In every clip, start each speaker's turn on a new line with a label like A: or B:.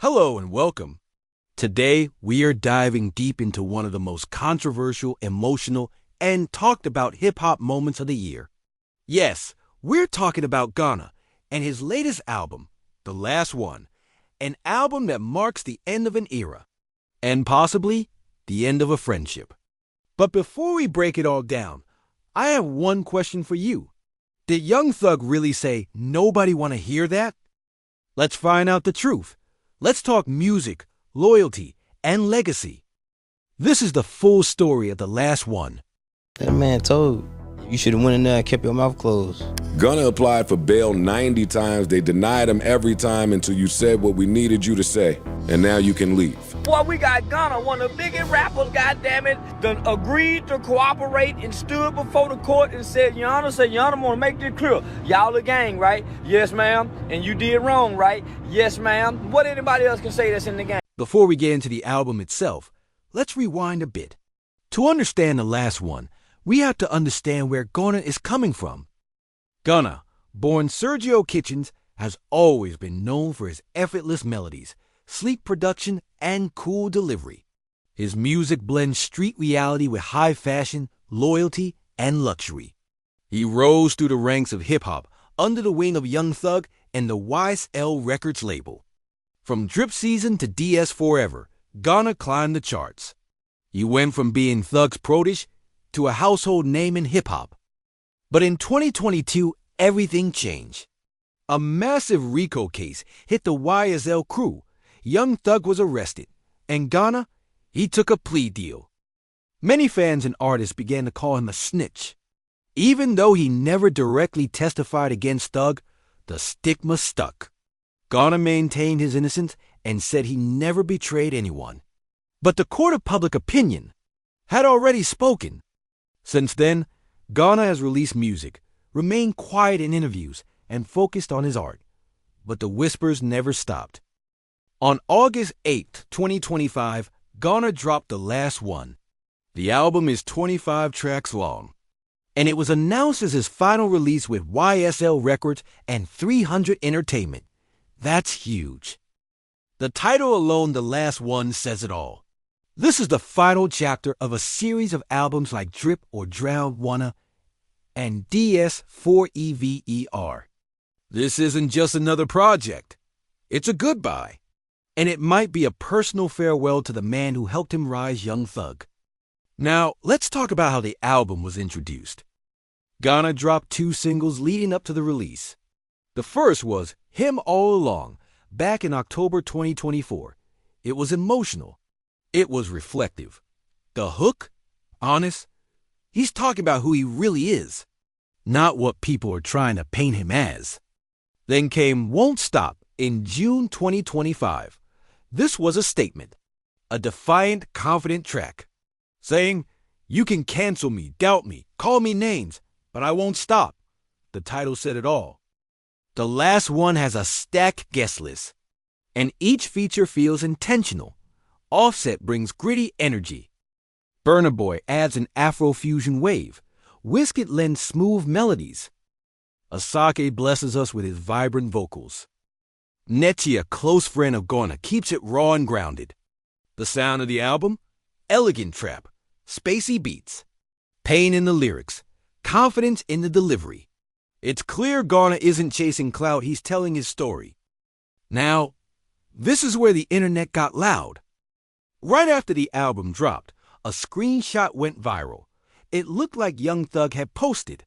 A: Hello and welcome. Today, we are diving deep into one of the most controversial, emotional, and talked about hip-hop moments of the year. Yes, we're talking about Gunna and his latest album, The Last Wun, an album that marks the end of an era, and possibly the end of a friendship. But before we break it all down, I have one question for you. Did Young Thug really say, "Nobody wanna hear that"? Let's find out the truth. Let's talk music, loyalty, and legacy. This is the full story of The Last Wun.
B: That man told you should have went in there and kept your mouth closed.
C: Gunna applied for bail 90 times. They denied him every time until you said what we needed you to say. And now you can leave.
D: Boy, we got Gunna, one of the biggest rappers, goddammit, done agreed to cooperate and stood before the court and said, Your Honor, I want to make this clear. Y'all a gang, right? Yes, ma'am. And you did wrong, right? Yes, ma'am. What anybody else can say that's in the gang?
A: Before we get into the album itself, let's rewind a bit. To understand The Last Wun, we have to understand where Gunna is coming from. Gunna, born Sergio Kitchens, has always been known for his effortless melodies, sleek production, and cool delivery. His music blends street reality with high fashion, loyalty, and luxury. He rose through the ranks of hip-hop under the wing of Young Thug and the YSL Records label. From Drip Season to DS Forever, Gunna climbed the charts. He went from being Thug's protege to a household name in hip-hop. But in 2022, everything changed. A massive RICO case hit the YSL crew. Young Thug was arrested, and Gunna, he took a plea deal. Many fans and artists began to call him a snitch. Even though he never directly testified against Thug, the stigma stuck. Gunna maintained his innocence and said he never betrayed anyone. But the court of public opinion had already spoken. Since then, Gunna has released music, remained quiet in interviews, and focused on his art. But the whispers never stopped. On August 8, 2025, Gunna dropped The Last Wun. The album is 25 tracks long, and it was announced as his final release with YSL Records and 300 Entertainment. That's huge. The title alone, The Last Wun, says it all. This is the final chapter of a series of albums like Drip or Drown Wunna and DS4EVER. This isn't just another project. It's a goodbye. And it might be a personal farewell to the man who helped him rise, Young Thug. Now, let's talk about how the album was introduced. Gunna dropped 2 singles leading up to the release. The first was Him All Along, back in October 2024. It was emotional. It was reflective. The hook? Honest. He's talking about who he really is, not what people are trying to paint him as. Then came Won't Stop in June 2025. This was a statement, a defiant, confident track, saying, "You can cancel me, doubt me, call me names, but I won't stop." The title said it all. The Last Wun has a stacked guest list, and each feature feels intentional. Offset brings gritty energy. Burna Boy adds an Afro-fusion wave. Wizkid lends smooth melodies. Asake blesses us with his vibrant vocals. Netchi, a close friend of Gunna, keeps it raw and grounded. The sound of the album? Elegant trap, spacey beats, pain in the lyrics, confidence in the delivery. It's clear Gunna isn't chasing clout, he's telling his story. Now, this is where the internet got loud. Right after the album dropped, a screenshot went viral. It looked like Young Thug had posted,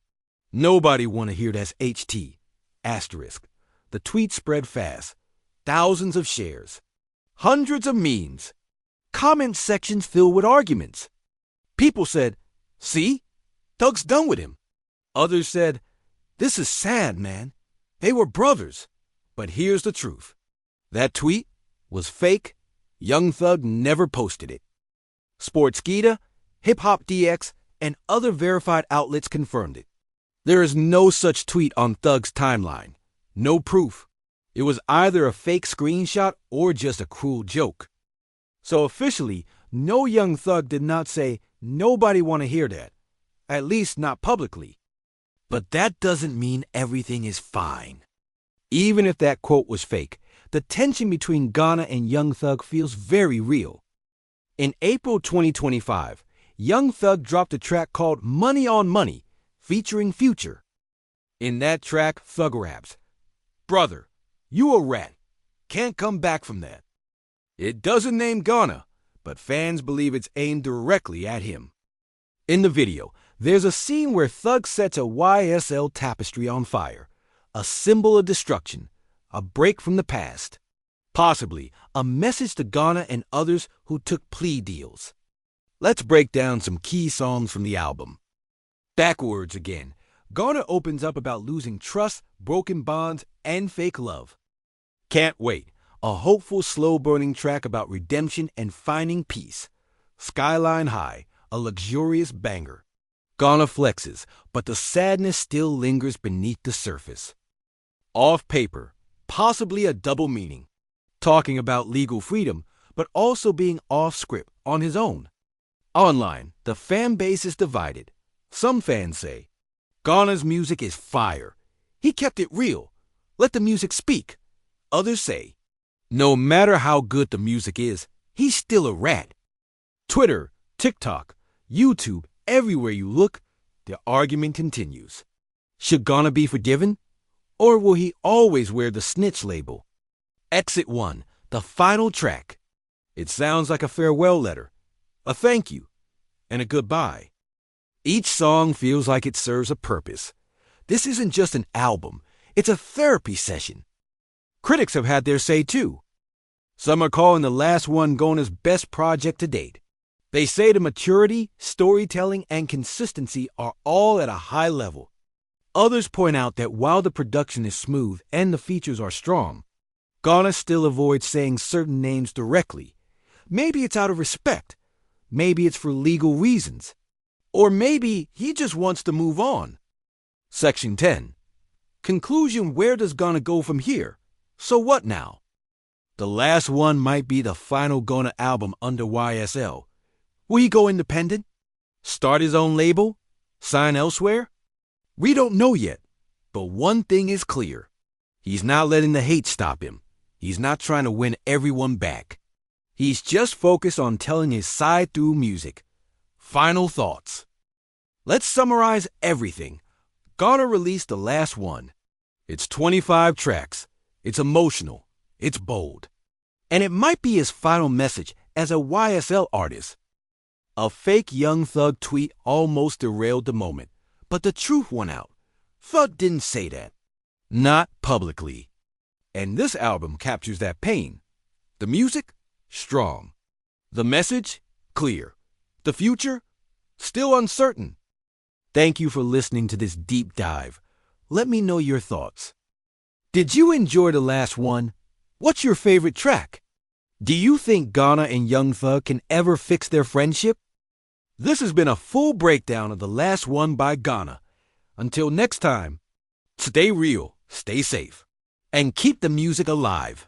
A: "Nobody wanna hear that's HT, asterisk." The tweet spread fast. Thousands of shares. Hundreds of memes. Comment sections filled with arguments. People said, "See? Thug's done with him." Others said, "This is sad, man. They were brothers." But here's the truth. That tweet was fake. Young Thug never posted it. Sportskeeda, Hip Hop DX, and other verified outlets confirmed it. There is no such tweet on Thug's timeline. No proof. It was either a fake screenshot or just a cruel joke. So officially, no Young Thug did not say, "Nobody want to hear that." At least not publicly. But that doesn't mean everything is fine. Even if that quote was fake, the tension between Gunna and Young Thug feels very real. In April 2025, Young Thug dropped a track called Money on Money, featuring Future. In that track, Thug raps, "Brother, you a rat. Can't come back from that." It doesn't name Gunna, but fans believe it's aimed directly at him. In the video, there's a scene where Thug sets a YSL tapestry on fire, a symbol of destruction, a break from the past, possibly a message to Gunna and others who took plea deals. Let's break down some key songs from the album. Backwards again, Gunna opens up about losing trust, broken bonds, and fake love. Can't Wait, a hopeful, slow-burning track about redemption and finding peace. Skyline High, a luxurious banger. Gunna flexes, but the sadness still lingers beneath the surface. Off Paper, possibly a double meaning, talking about legal freedom, but also being off-script on his own. Online, the fan base is divided. Some fans say, Gunna's music is fire. He kept it real. Let the music speak. Others say, no matter how good the music is, he's still a rat. Twitter, TikTok, YouTube, everywhere you look, the argument continues. Should Gunna be forgiven? Or will he always wear the snitch label? Exit 1, the final track. It sounds like a farewell letter, a thank you, and a goodbye. Each song feels like it serves a purpose. This isn't just an album, it's a therapy session. Critics have had their say too. Some are calling the Last Wun Gunna's best project to date. They say the maturity, storytelling, and consistency are all at a high level. Others point out that while the production is smooth and the features are strong, Gunna still avoids saying certain names directly. Maybe it's out of respect. Maybe it's for legal reasons. Or maybe he just wants to move on. Section 10. Conclusion: where does Gunna go from here? So what now? The Last Wun might be the final Gunna album under YSL. Will he go independent? Start his own label? Sign elsewhere? We don't know yet, but one thing is clear. He's not letting the hate stop him. He's not trying to win everyone back. He's just focused on telling his side through music. Final thoughts. Let's summarize everything. Gunna released The Last Wun. It's 25 tracks. It's emotional. It's bold. And it might be his final message as a YSL artist. A fake Young Thug tweet almost derailed the moment, but the truth won out. Thug didn't say that. Not publicly. And this album captures that pain. The music? Strong. The message? Clear. The future? Still uncertain. Thank you for listening to this deep dive. Let me know your thoughts. Did you enjoy The Last Wun? What's your favorite track? Do you think Gunna and Young Thug can ever fix their friendship? This has been a full breakdown of The Last Wun by Gunna. Until next time, stay real, stay safe, and keep the music alive.